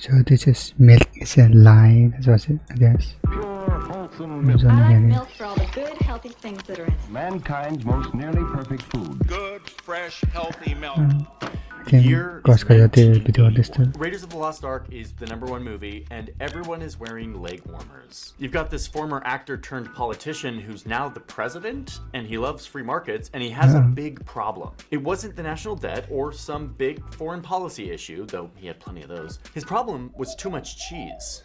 So this is milk is a lie, that's what I guess. Pure, wholesome milk. Johnny I like Harris. milk for all the good, healthy things that are in it. Mankind's most nearly perfect food. Good, fresh, healthy milk. Year cross is करते video list 1981. Raiders of the Lost Ark is the #1 movie, and everyone is wearing leg warmers. You've got this former actor turned politician who's now the president, and he loves free markets, and he has a big problem. It wasn't the national debt or some big foreign policy issue, though he had plenty of those. His problem was too much cheese.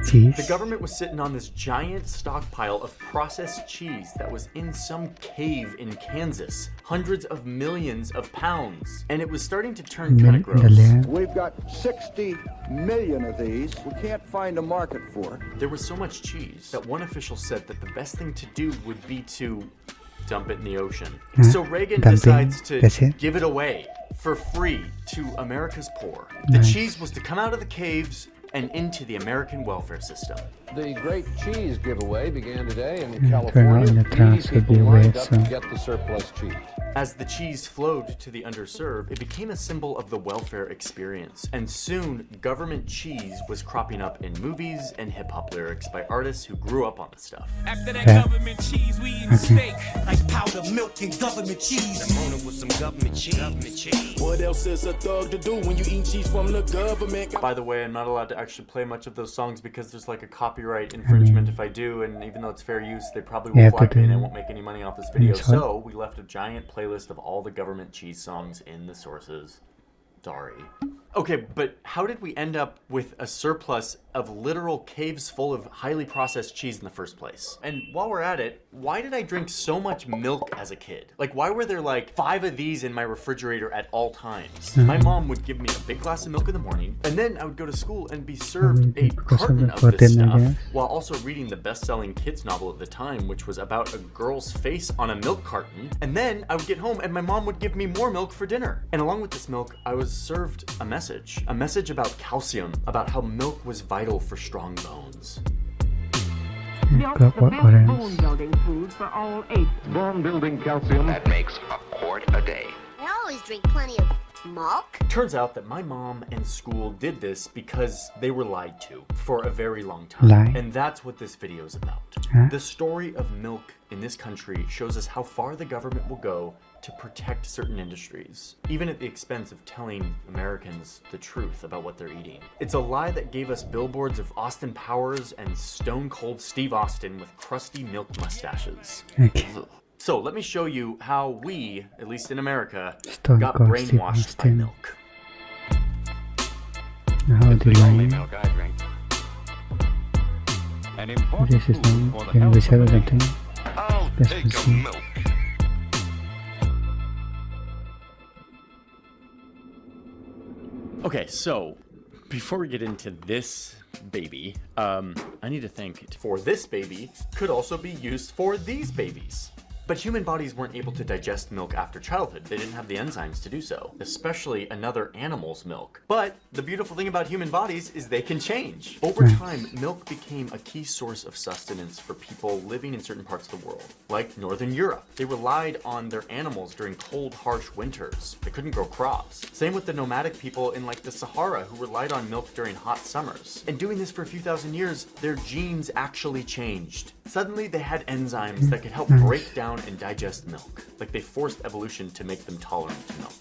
cheese. The government was sitting on this giant stockpile of processed cheese that was in some cave in Kansas, hundreds of millions of pounds, and it was starting to turn kind of Milk in the gross. layer. We've got 60 million of these. We can't find a market for. There was so much cheese that one official said that the best thing to do would be to dump it in the ocean. So Reagan Dumping, decides to that's it? give it away for free to America's poor. The cheese was to come out of the caves and into the American welfare system. The great cheese giveaway began today in turn California. on the Needy transfer people giveaway, lined up to so- get the surplus cheese. As the cheese flowed to the underserved, it became a symbol of the welfare experience. And soon, government cheese was cropping up in movies and hip-hop lyrics by artists who grew up on the stuff. After that government cheese, we eating steak. Like powder milk and government cheese. With some government cheese. What else is a thug to do when you eat cheese from the government? By the way, I'm not allowed to actually play much of those songs because there's like a copyright infringement if I do, and even though it's fair use, they probably will Yeah, flag but me and I then- won't make any money off this video. That's right. So we left a giant playlist of all the government cheese songs in the sources. Sorry. Okay, but how did we end up with a surplus of literal caves full of highly processed cheese in the first place? And while we're at it, why did I drink so much milk as a kid? Like, why were there like 5 of these in my refrigerator at all times? My mom would give me a big glass of milk in the morning, and then I would go to school and be served a because of carton the of this protein, I stuff, guess. while also reading the best-selling kids novel at the time, which was about a girl's face on a milk carton. And then I would get home and my mom would give me more milk for dinner. And along with this milk, I was served a message about calcium, about how milk was vital for strong bones. Milk's Got the what best orange? bone-building food for all ages. Bone-building calcium. That makes a quart a day. I always drink plenty of milk. Turns out that my mom and school did this because they were lied to for a very long time. Lie? And that's what this video is about. Huh? The story of milk in this country shows us how far the government will go to protect certain industries, even at the expense of telling Americans the truth about what they're eating. It's a lie that gave us billboards of Austin Powers and Stone Cold Steve Austin with crusty milk mustaches. Okay. So let me show you how we, at least in America, Stone got Cold Steve brainwashed by Austin. milk. How do you Only like? milk I drink. An important This is food not for the can health we of say the something? nation. I'll Yes, take we a see. milk. Okay, so before we get into this baby, I need to think. For this baby could also be used for these babies. But human bodies weren't able to digest milk after childhood. They didn't have the enzymes to do so, especially another animal's milk. But the beautiful thing about human bodies is they can change. Over time, milk became a key source of sustenance for people living in certain parts of the world, like Northern Europe. They relied on their animals during cold, harsh winters. They couldn't grow crops. Same with the nomadic people in like the Sahara who relied on milk during hot summers. And doing this for a few thousand years, their genes actually changed. Suddenly, they had enzymes that could help break down and digest milk. Like they forced evolution to make them tolerant to milk.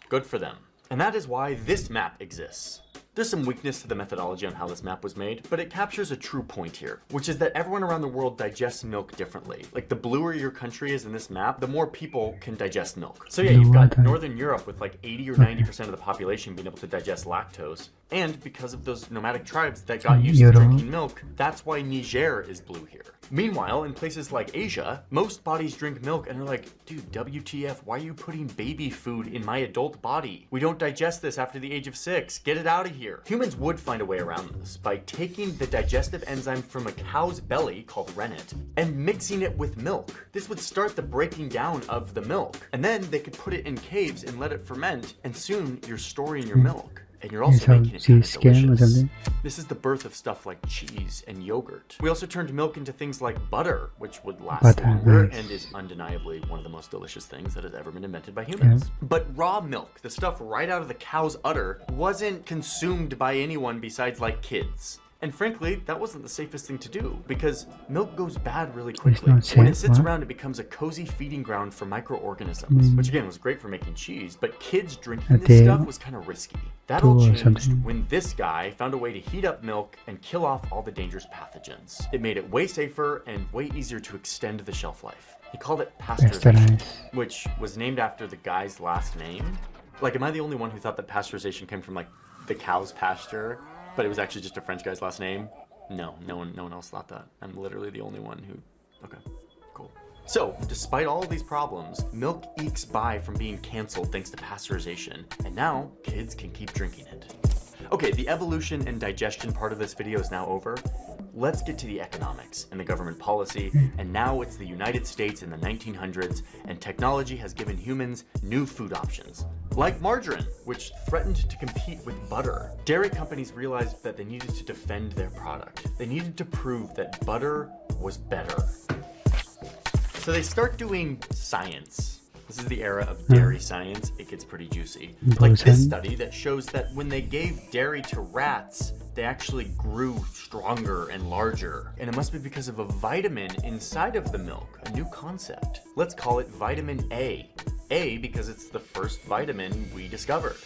Good for them. And that is why this map exists. There's some weakness to the methodology on how this map was made, but it captures a true point here, which is that everyone around the world digests milk differently. Like the bluer your country is in this map, the more people can digest milk. So yeah, you've got Northern Europe with like 80 or 90% of the population being able to digest lactose. And because of those nomadic tribes that got used to drinking milk, that's why Niger is blue here. Meanwhile, in places like Asia, most bodies drink milk and they're like, dude, WTF, why are you putting baby food in my adult body? We don't digest this after the age of 6. Get it out of here. Humans would find a way around this by taking the digestive enzyme from a cow's belly, called rennet, and mixing it with milk. This would start the breaking down of the milk. And then they could put it in caves and let it ferment, and soon you're storing your milk. And you're also It's how making it she kind of scam or delicious. something. This is the birth of stuff like cheese and yogurt. We also turned milk into things like butter, which would last Butter, longer nice. and is undeniably one of the most delicious things that has ever been invented by humans. But raw milk, the stuff right out of the cow's udder, wasn't consumed by anyone besides like kids. And frankly, that wasn't the safest thing to do because milk goes bad really quickly. not When it safe, sits what? around, it becomes a cozy feeding ground for microorganisms, which again was great for making cheese, but kids drinking this day stuff was kind of risky. That all or changed something. when this guy found a way to heat up milk and kill off all the dangerous pathogens. It made it way safer and way easier to extend the shelf life. He called it pasteurization, Pasteurize. which was named after the guy's last name. Like, am I the only one who thought that pasteurization came from like the cow's pasture? But it was actually just a French guy's last name? No one else thought that. I'm literally the only one who... Okay, cool. So, despite all of these problems, milk ekes by from being canceled thanks to pasteurization. And now, kids can keep drinking it. Okay, the evolution and digestion part of this video is now over. Let's get to the economics and the government policy. And now it's the United States in the 1900s, and technology has given humans new food options. Like margarine, which threatened to compete with butter. Dairy companies realized that they needed to defend their product. They needed to prove that butter was better. So they start doing science. This is the era of dairy science. It gets pretty juicy. Like this study that shows that when they gave dairy to rats, they actually grew stronger and larger. And it must be because of a vitamin inside of the milk, a new concept. Let's call it vitamin A. A because it's the first vitamin we discovered.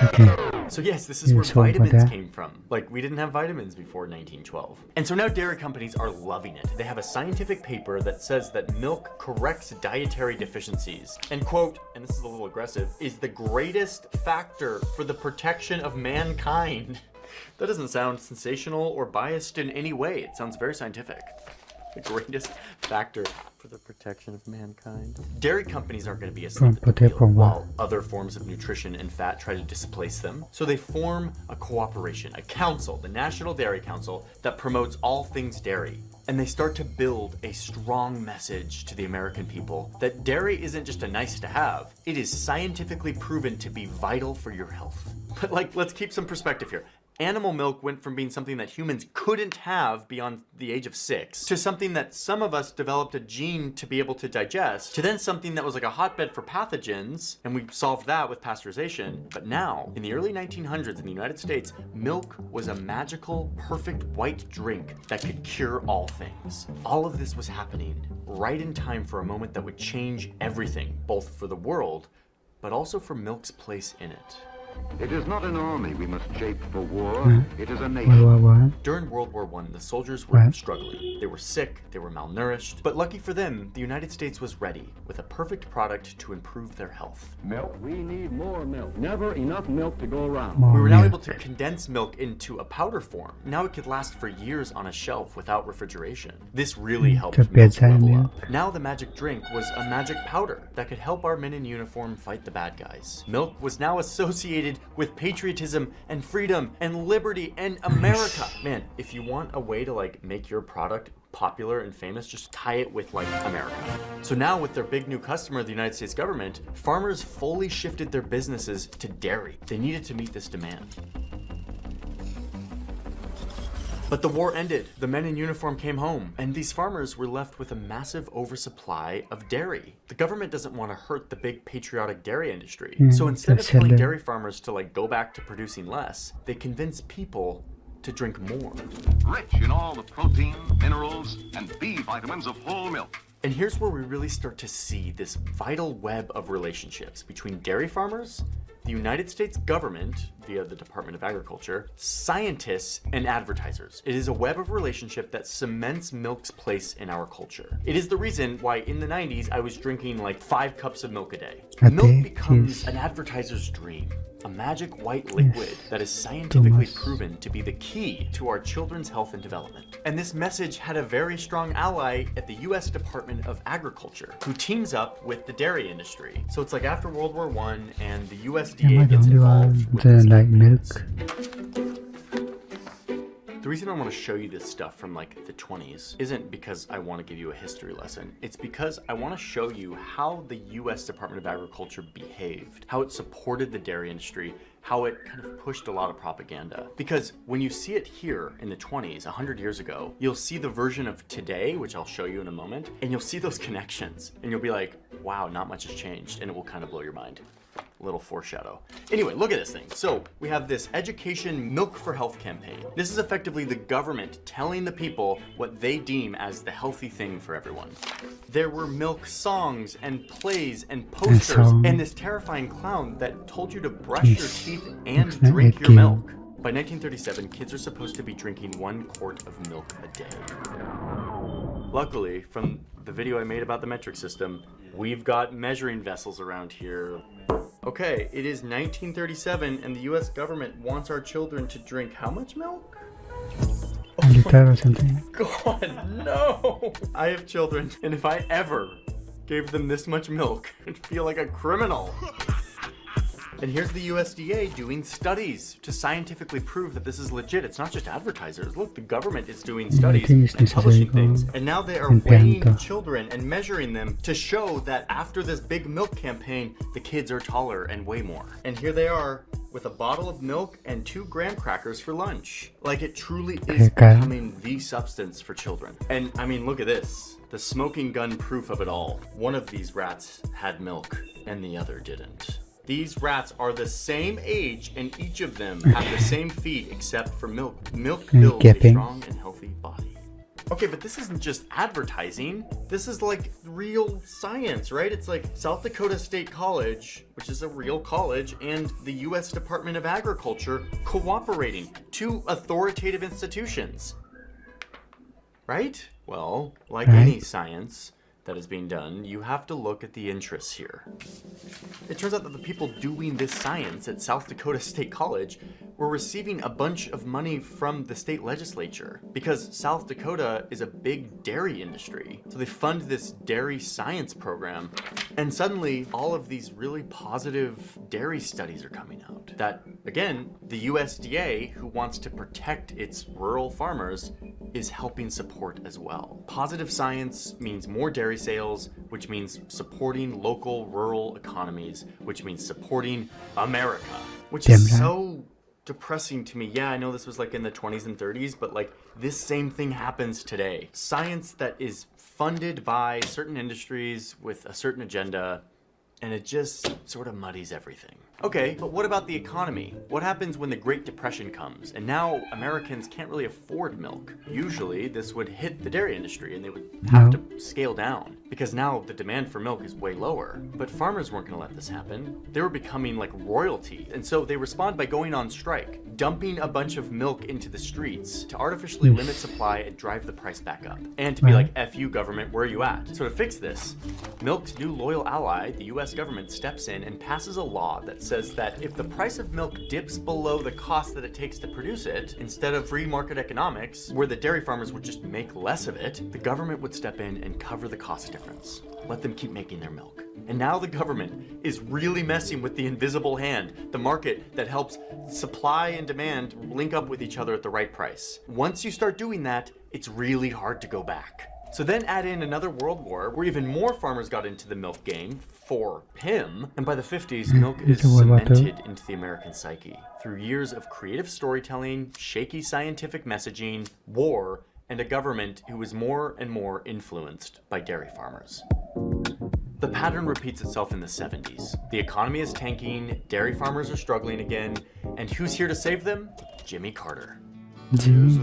Okay. So yes, this is where so for vitamins that- came from. Like, we didn't have vitamins before 1912. And so now dairy companies are loving it. They have a scientific paper that says that milk corrects dietary deficiencies. And quote, and this is a little aggressive, is the greatest factor for the protection of mankind. That doesn't sound sensational or biased in any way. It sounds very scientific. The greatest factor for the protection of mankind. Dairy companies aren't going to be asleep at the protect wheel from what? while other forms of nutrition and fat try to displace them. So they form a cooperation, a council, the National Dairy Council, that promotes all things dairy. And they start to build a strong message to the American people that dairy isn't just a nice to have, it is scientifically proven to be vital for your health. But like, let's keep some perspective here. Animal milk went from being something that humans couldn't have beyond the age of 6 to something that some of us developed a gene to be able to digest, to then something that was like a hotbed for pathogens, and we solved that with pasteurization. But now, in the early 1900s in the United States, milk was a magical, perfect white drink that could cure all things. All of this was happening right in time for a moment that would change everything, both for the world, but also for milk's place in it. It is not an army we must shape for war. It is a nation. What? During World War I, the soldiers were Right. struggling. They were sick, they were malnourished, but lucky for them, the United States was ready with a perfect product to improve their health. Milk? We need more milk. Never enough milk to go around. We were now milk. able to condense milk into a powder form. Now it could last for years on a shelf without refrigeration. This really helped the milk bedside level milk. up. Now the magic drink was a magic powder that could help our men in uniform fight the bad guys. Milk was now associated with patriotism and freedom and liberty and America. Man, if you want a way to like make your product popular and famous, just tie it with like America. So now with their big new customer, the United States government, farmers fully shifted their businesses to dairy. They needed to meet this demand. But the war ended, the men in uniform came home, and these farmers were left with a massive oversupply of dairy. The government doesn't want to hurt the big patriotic dairy industry. So instead of that's telling it. dairy farmers to like go back to producing less, they convince people to drink more. Rich in all the protein, minerals, and B vitamins of whole milk. And here's where we really start to see this vital web of relationships between dairy farmers, the United States government via the Department of Agriculture, scientists, and advertisers. It is a web of relationship that cements milk's place in our culture. It is the reason why in the 90s I was drinking like 5 cups of milk a day. A Milk day? becomes Jeez. an advertiser's dream. A magic white liquid that is scientifically proven to be the key to our children's health and development. And this message had a very strong ally at the US Department of Agriculture, who teams up with the dairy industry. So it's like after World War I and the Am I USDA the gets only one involved with that these like campaigns. milk? The reason I want to show you this stuff from like the 20s isn't because I want to give you a history lesson. It's because I want to show you how the US Department of Agriculture behaved, how it supported the dairy industry, how it kind of pushed a lot of propaganda. Because when you see it here in the 20s, 100 years ago, you'll see the version of today, which I'll show you in a moment, and you'll see those connections, and you'll be like, wow, not much has changed, and it will kind of blow your mind. A little foreshadow. Anyway, look at this thing. So we have this education milk for health campaign. This is effectively the government telling the people what they deem as the healthy thing for everyone. There were milk songs and plays and posters and this terrifying clown that told you to brush your teeth and drink your milk. By 1937, kids are supposed to be drinking 1 quart of milk a day. Luckily, from the video I made about the metric system, we've got measuring vessels around here. Okay, it is 1937 and the US government wants our children to drink how much milk? A liter or something. God, no! I have children, and if I ever gave them this much milk, I'd feel like a criminal. And here's the USDA doing studies to scientifically prove that this is legit. It's not just advertisers. Look, the government is doing studies and publishing things. And now they are weighing children and measuring them to show that after this big milk campaign, the kids are taller and weigh more. And here they are with a bottle of milk and 2 graham crackers for lunch. Like, it truly is becoming the substance for children. And I mean, look at this. The smoking gun proof of it all. One of these rats had milk and the other didn't. These rats are the same age and each of them have the same feet except for milk. Milk builds a strong and healthy body. Okay, but this isn't just advertising. This is like real science, right? It's like South Dakota State College, which is a real college, and the US Department of Agriculture cooperating, 2 authoritative institutions. Right? Well, like any science that is being done, you have to look at the interests here. It turns out that the people doing this science at South Dakota State College were receiving a bunch of money from the state legislature because South Dakota is a big dairy industry. So they fund this dairy science program, and suddenly all of these really positive dairy studies are coming out. That, again, the USDA, who wants to protect its rural farmers, is helping support as well. Positive science means more dairy sales, which means supporting local rural economies, which means supporting America, which is so depressing to me. Yeah, I know this was like in the 20s and 30s, but like this same thing happens today. Science that is funded by certain industries with a certain agenda, and it just sort of muddies everything. Okay, but what about the economy? What happens when the Great Depression comes and now Americans can't really afford milk? Usually this would hit the dairy industry and they would have to scale down because now the demand for milk is way lower. But farmers weren't gonna let this happen. They were becoming like royalty. And so they respond by going on strike, dumping a bunch of milk into the streets to artificially limit supply and drive the price back up. And to be like, F you government, where are you at? So to fix this, milk's new loyal ally, the US government, steps in and passes a law that says that if the price of milk dips below the cost that it takes to produce it, instead of free market economics, where the dairy farmers would just make less of it, the government would step in and cover the cost difference. Let them keep making their milk. And now the government is really messing with the invisible hand, the market that helps supply and demand link up with each other at the right price. Once you start doing that, it's really hard to go back. So then add in another world war where even more farmers got into the milk game for him. And by the 50s, milk is cemented into the American psyche through years of creative storytelling, shaky scientific messaging, war, and a government who was more and more influenced by dairy farmers. The pattern repeats itself in the 70s. The economy is tanking, dairy farmers are struggling again, and who's here to save them? Jimmy Carter. Jimmy.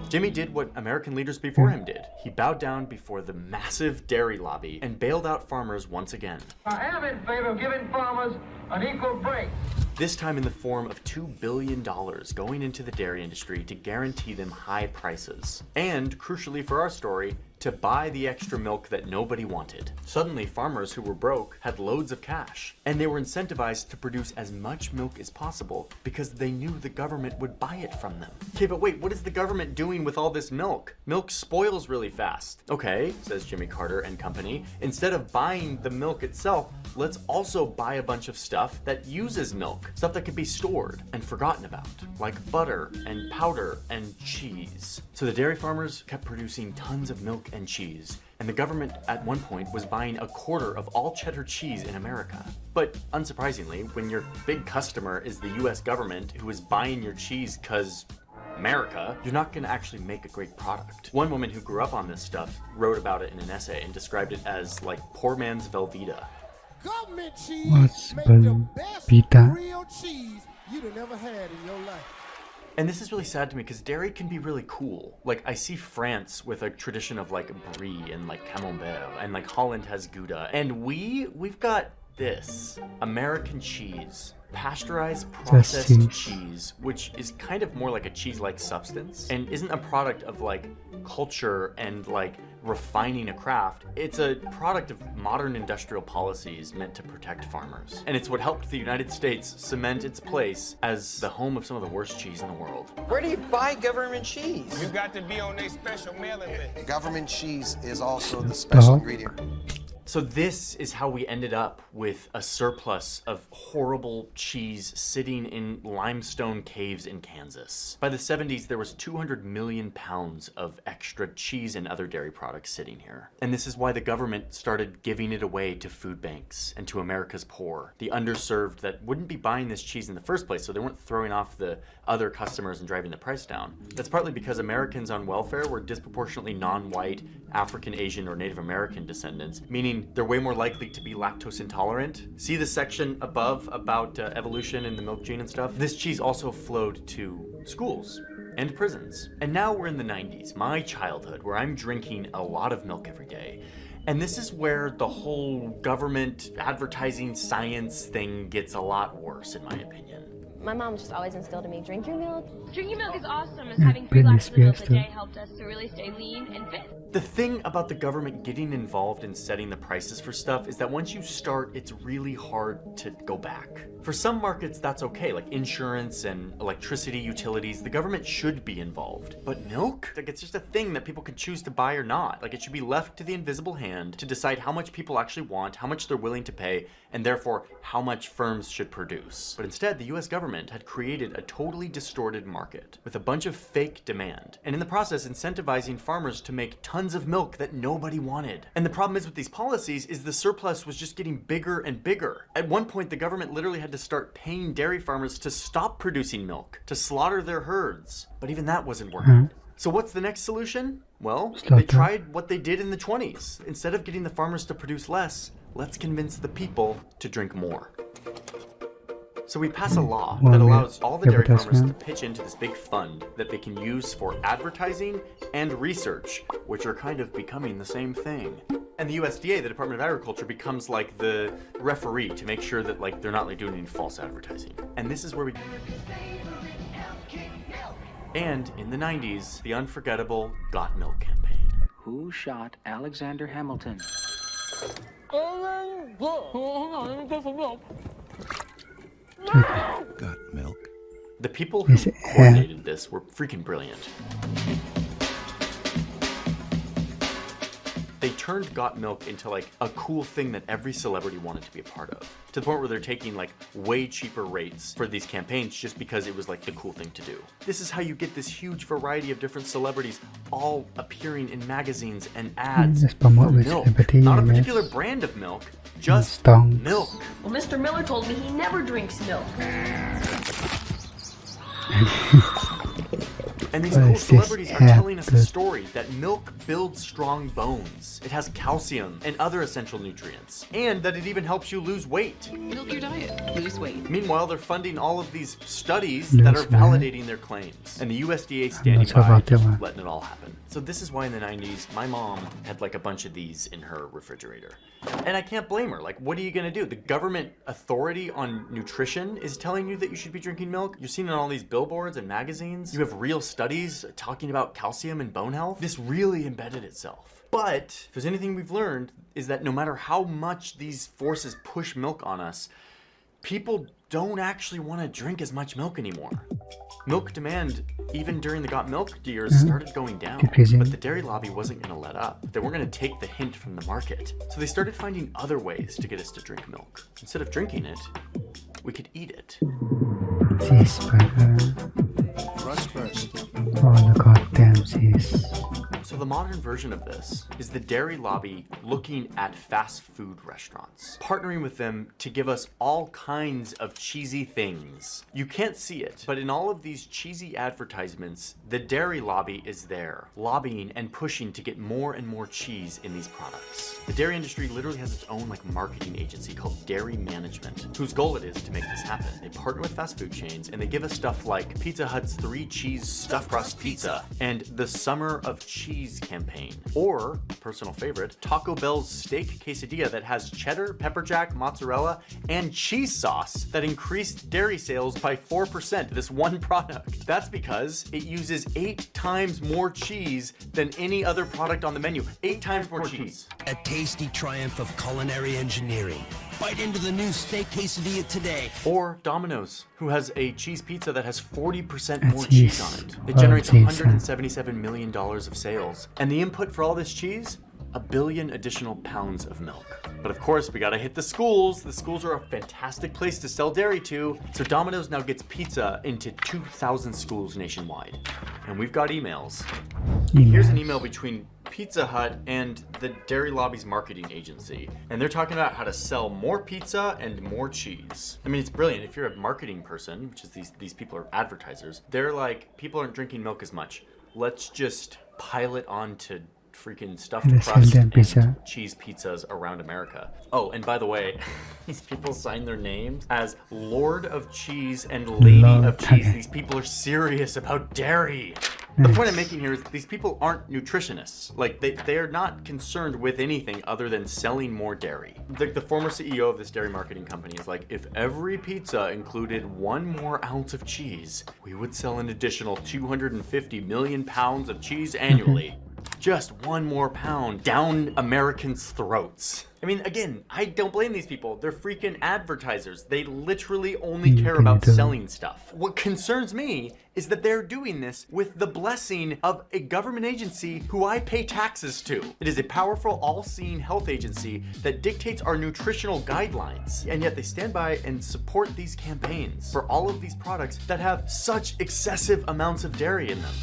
Jimmy did what American leaders before him did. He bowed down before the massive dairy lobby and bailed out farmers once again. I am in favor of giving farmers an equal break. This time in the form of $2 billion going into the dairy industry to guarantee them high prices. And, crucially for our story, to buy the extra milk that nobody wanted. Suddenly, farmers who were broke had loads of cash, and they were incentivized to produce as much milk as possible because they knew the government would buy it from them. Okay, but wait, what is the government doing with all this milk? Milk spoils really fast. Okay, says Jimmy Carter and company, instead of buying the milk itself, let's also buy a bunch of stuff that uses milk, stuff that could be stored and forgotten about, like butter and powder and cheese. So the dairy farmers kept producing tons of milk and cheese, and the government at one point was buying a quarter of all cheddar cheese in America. But unsurprisingly, when your big customer is the US government who is buying your cheese because America, you're not going to actually make a great product. One woman who grew up on this stuff wrote about it in an essay and described it as like poor man's Velveeta. Government cheese What's make the best Velveeta? real cheese you'd have never had in your life. And this is really sad to me because dairy can be really cool. Like I see France with a tradition of like brie and like camembert, and like Holland has Gouda, and we've got this American cheese. Pasteurized processed cheese, which is kind of more like a cheese-like substance and isn't a product of like culture and like refining a craft. It's a product of modern industrial policies meant to protect farmers. And it's what helped the United States cement its place as the home of some of the worst cheese in the world. Where do you buy government cheese? You got to be on their special mailing list. Government cheese is also the special ingredient. So this is how we ended up with a surplus of horrible cheese sitting in limestone caves in Kansas. By the 70s, there was 200 million pounds of extra cheese and other dairy products sitting here. And this is why the government started giving it away to food banks and to America's poor, the underserved that wouldn't be buying this cheese in the first place, so they weren't throwing off the other customers and driving the price down. That's partly because Americans on welfare were disproportionately non-white, African, Asian, or Native American descendants, meaning they're way more likely to be lactose intolerant. See the section above about evolution and the milk gene and stuff? This cheese also flowed to schools and prisons. And now we're in the 90s, my childhood, where I'm drinking a lot of milk every day. And this is where the whole government advertising science thing gets a lot worse, in my opinion. My mom just always instilled in me, drink your milk. Drinking milk is awesome, as having 3 glasses of milk a day helped us to really stay lean and fit. The thing about the government getting involved in setting the prices for stuff is that once you start, it's really hard to go back. For some markets, that's okay, like insurance and electricity utilities, the government should be involved. But milk? Like, it's just a thing that people can choose to buy or not. Like, it should be left to the invisible hand to decide how much people actually want, how much they're willing to pay, and therefore how much firms should produce. But instead, the US government had created a totally distorted market with a bunch of fake demand, and in the process incentivizing farmers to make tons of milk that nobody wanted. And the problem is with these policies is the surplus was just getting bigger and bigger. At one point, the government literally had to start paying dairy farmers to stop producing milk, to slaughter their herds. But even that wasn't working. So what's the next solution? Well, they tried what they did in the 20s. Instead of getting the farmers to produce less, let's convince the people to drink more. So we pass a law that allows all the dairy farmers to pitch into this big fund that they can use for advertising and research, which are kind of becoming the same thing. And the USDA, the Department of Agriculture, becomes like the referee to make sure that like they're not like doing any false advertising. And this is where we... And in the 90s, the unforgettable Got Milk campaign. Who shot Alexander Hamilton? Got milk. The people who coordinated this were freaking brilliant. They turned Got Milk into like a cool thing that every celebrity wanted to be a part of. To the point where they're taking like way cheaper rates for these campaigns just because it was like the cool thing to do. This is how you get this huge variety of different celebrities all appearing in magazines and ads for milk. Not a particular brand of milk, just milk. Well, Mr. Miller told me he never drinks milk. And these cool celebrities are telling us a story that milk builds strong bones. It has calcium and other essential nutrients. And that it even helps you lose weight. Milk your diet, lose weight. Meanwhile, they're funding all of these studies that are validating their claims. And the USDA standing by, just letting it all happen. So this is why in the 90s, my mom had like a bunch of these in her refrigerator. And I can't blame her. Like, what are you gonna do? The government authority on nutrition is telling you that you should be drinking milk. You're seeing it on all these billboards and magazines. You have real studies talking about calcium and bone health. This really embedded itself. But if there's anything we've learned is that no matter how much these forces push milk on us, people don't actually want to drink as much milk anymore. Milk demand, even during the Got Milk years, started going down. Decreasing. But the dairy lobby wasn't going to let up. They weren't going to take the hint from the market. So they started finding other ways to get us to drink milk. Instead of drinking it, we could eat it. Cheeseburger. Rush first. All the goddamn cheese. So the modern version of this is the dairy lobby looking at fast food restaurants, partnering with them to give us all kinds of cheesy things. You can't see it, but in all of these cheesy advertisements, the dairy lobby is there, lobbying and pushing to get more and more cheese in these products. The dairy industry literally has its own marketing agency called Dairy Management, whose goal it is to make this happen. They partner with fast food chains and they give us stuff like Pizza Hut's 3-cheese stuffed crust pizza and the Summer of Cheese campaign, or personal favorite, Taco Bell's steak quesadilla that has cheddar, pepper jack, mozzarella, and cheese sauce that increased dairy sales by 4%. This one product. That's because it uses 8 times more cheese than any other product on the menu. 8 times more cheese. A tasty triumph of culinary engineering. Bite into the new steak quesadilla today. Or Domino's, who has a cheese pizza that has 40% more cheese on it. It generates $177 million of sales. And the input for all this cheese? 1 billion additional pounds of milk. But of course, we gotta hit the schools. The schools are a fantastic place to sell dairy to. So Domino's now gets pizza into 2,000 schools nationwide. And we've got emails. Here's an email between Pizza Hut and the Dairy Lobby's marketing agency. And they're talking about how to sell more pizza and more cheese. I mean, it's brilliant. If you're a marketing person, which is these people are advertisers, they're like, people aren't drinking milk as much. Let's just pile it onto freaking stuffed crust and cheese pizzas around America. Oh, and by the way, these people sign their names as Lord of Cheese and Lady of Cheese. These people are serious about dairy. The point I'm making here is these people aren't nutritionists. Like, they are not concerned with anything other than selling more dairy. The former CEO of this dairy marketing company is like, if every pizza included 1 more ounce of cheese, we would sell an additional 250 million pounds of cheese annually. Just 1 more pound down Americans' throats. I mean, again, I don't blame these people. They're freaking advertisers. They literally only care about selling stuff. What concerns me is that they're doing this with the blessing of a government agency who I pay taxes to. It is a powerful, all-seeing health agency that dictates our nutritional guidelines. And yet they stand by and support these campaigns for all of these products that have such excessive amounts of dairy in them.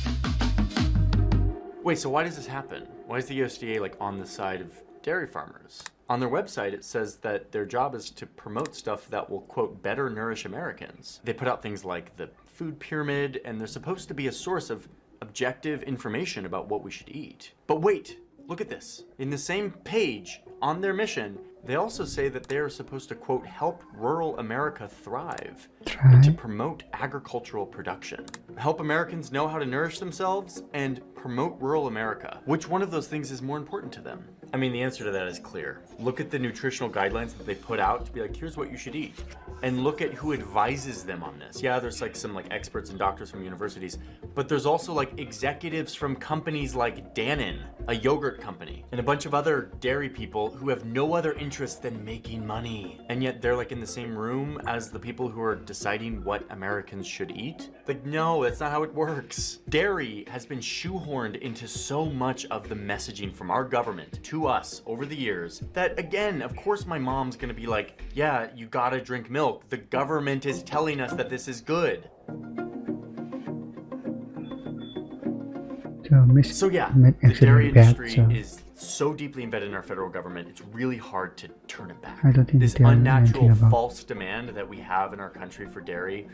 Wait, so why does this happen? Why is the USDA on the side of dairy farmers? On their website, it says that their job is to promote stuff that will, quote, better nourish Americans. They put out things like the food pyramid, and they're supposed to be a source of objective information about what we should eat. But wait, look at this. In the same page, on their mission, they also say that they are supposed to, quote, help rural America thrive and to promote agricultural production. Help Americans know how to nourish themselves and promote rural America. Which one of those things is more important to them? I mean, the answer to that is clear. Look at the nutritional guidelines that they put out to be like, here's what you should eat. And look at who advises them on this. Yeah, there's some experts and doctors from universities, but there's also executives from companies like Dannon, a yogurt company, and a bunch of other dairy people who have no other interest than making money. And yet they're in the same room as the people who are deciding what Americans should eat. No, that's not how it works. Dairy has been shoehorned into so much of the messaging from our government to us over the years that, again, of course my mom's gonna be like, yeah, you gotta drink milk. The government is telling us that this is good. So yeah, the dairy industry is so deeply embedded in our federal government, it's really hard to turn it back. I don't think this unnatural false demand that we have in our country for dairy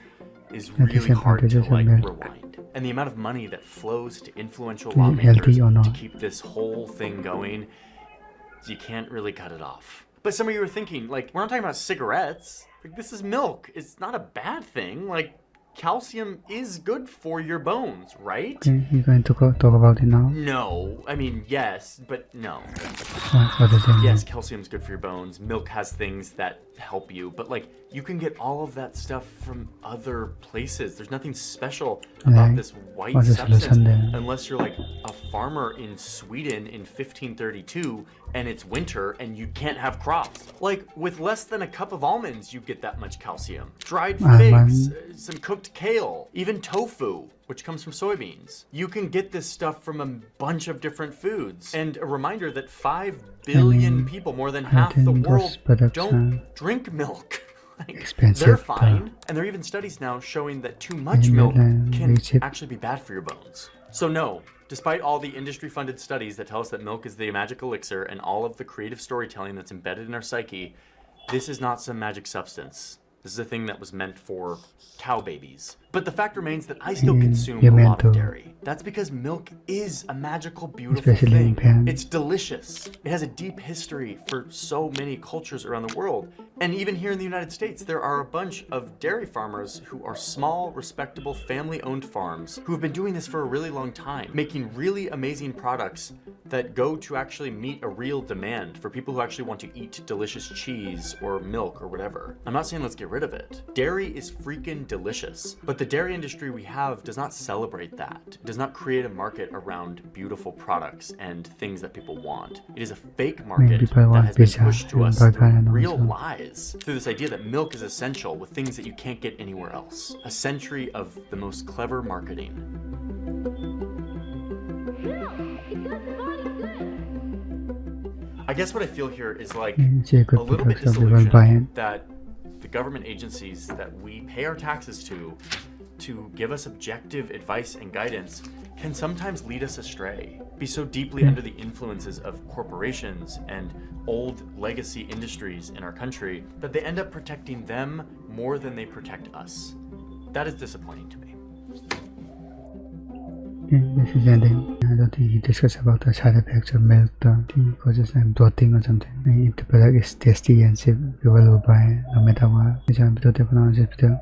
is really hard to rewind. And the amount of money that flows to influential lawmakers to keep this whole thing going, you can't really cut it off. But some of you are thinking, we're not talking about cigarettes. This is milk. It's not a bad thing. Calcium is good for your bones, right? Okay, you're going to talk about it now? No. I mean, yes, but no. What does it mean? Yes, calcium's good for your bones. Milk has things that help you, but like you can get all of that stuff from other places. There's nothing special about this white substance unless you're like a farmer in Sweden in 1532 and it's winter and you can't have crops. Like with less than a cup of almonds, you get that much calcium. Dried figs, some cooked kale, even tofu, which comes from soybeans. You can get this stuff from a bunch of different foods. And a reminder that 5 billion people, more than half the world, don't drink milk. Like, they're fine. And there are even studies now showing that too much milk can actually be bad for your bones. So no, despite all the industry-funded studies that tell us that milk is the magic elixir and all of the creative storytelling that's embedded in our psyche, this is not some magic substance. This is a thing that was meant for cow babies. But the fact remains that I still consume a lot of dairy. That's because milk is a magical, beautiful thing. It's delicious. It has a deep history for so many cultures around the world. And even here in the United States, there are a bunch of dairy farmers who are small, respectable, family-owned farms who have been doing this for a really long time, making really amazing products that go to actually meet a real demand for people who actually want to eat delicious cheese or milk or whatever. I'm not saying let's get rid of it. Dairy is freaking delicious, but the dairy industry we have does not celebrate that. It does not create a market around beautiful products and things that people want. It is a fake market that has been pushed to us through real lies, through this idea that milk is essential with things that you can't get anywhere else. A century of the most clever marketing. I guess what I feel here is like a little bit disillusioned that the government agencies that we pay our taxes to give us objective advice and guidance can sometimes lead us astray, be so deeply under the influences of corporations and old legacy industries in our country that they end up protecting them more than they protect us. That is disappointing to me. This is ending. I don't think he discussed about the side effects of milk. He causes like bloating or something. If the product is tasty and safe, people will buy no matter what. This is video.